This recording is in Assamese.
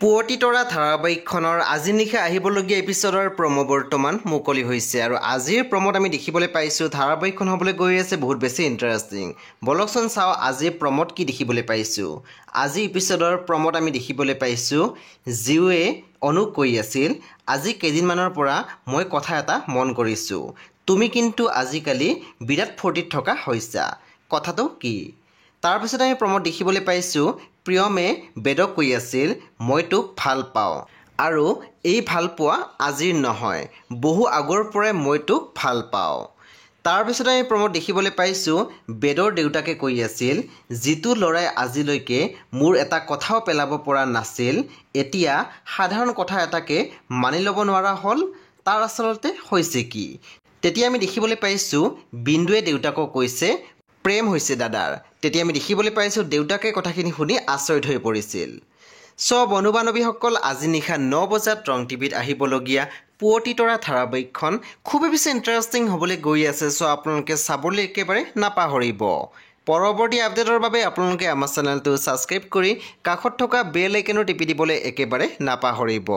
পুৱতি তৰা ধাৰাবাহিকখনৰ আজি নিশা আহিবলগীয়া এপিছডৰ প্ৰমো বৰ্তমান মুকলি হৈছে আৰু আজিৰ প্ৰমোত আমি দেখিবলৈ পাইছোঁ ধাৰাবাহিকখন হ'বলৈ গৈ আছে বহুত বেছি ইণ্টাৰেষ্টিং। বলকচোন চাওঁ আজিৰ প্ৰমোত কি দেখিবলৈ পাইছোঁ। আজি এপিছডৰ প্ৰমোত আমি দেখিবলৈ পাইছোঁ জিউৱে অনুক কৈ আছিল, আজি কেইদিনমানৰ পৰা মই কথা এটা মন কৰিছোঁ, তুমি কিন্তু আজিকালি বিৰাট ফূৰ্তিত থকা হৈছা, কথাটো কি? তাৰপিছত আমি প্ৰমোত দেখিবলৈ পাইছোঁ প্ৰিয়মে বেদক কৈ আছিল, মই তোক ভাল পাওঁ আৰু এই ভাল পোৱা আজিৰ নহয়, বহু আগৰ পৰাই মই তোক ভাল পাওঁ। তাৰপিছত আমি প্ৰমোত দেখিবলৈ পাইছোঁ বেদৰ দেউতাকে কৈ আছিল, যিটো ল'ৰাই আজিলৈকে মোৰ এটা কথাও পেলাব পৰা নাছিল, এতিয়া সাধাৰণ কথা এটাকে মানি ল'ব নোৱাৰা হ'ল, তাৰ আচলতে হৈছে কি? তেতিয়া আমি দেখিবলৈ পাইছোঁ বিন্দুৱে দেউতাকক কৈছে প্ৰেম হৈছে দাদাৰ। তেতিয়া আমি দেখিবলৈ পাইছোঁ দেউতাকে কথাখিনি শুনি আচৰিত হৈ পৰিছিল। বন্ধু বান্ধৱীসকল, আজি নিশা 9 বজাত ৰং টিভিত আহিবলগীয়া পুৱতি তৰা ধাৰাবাহিকখন খুবেই বেছি ইণ্টাৰেষ্টিং হ'বলৈ গৈ আছে। আপোনালোকে চাবলৈ একেবাৰে নাপাহৰিব। পৰৱৰ্তী আপডেটৰ বাবে আপোনালোকে আমাৰ চেনেলটো ছাবস্ক্ৰাইব কৰি কাষত থকা বেল আইকনো টিপি দিবলৈ একেবাৰে নাপাহৰিব।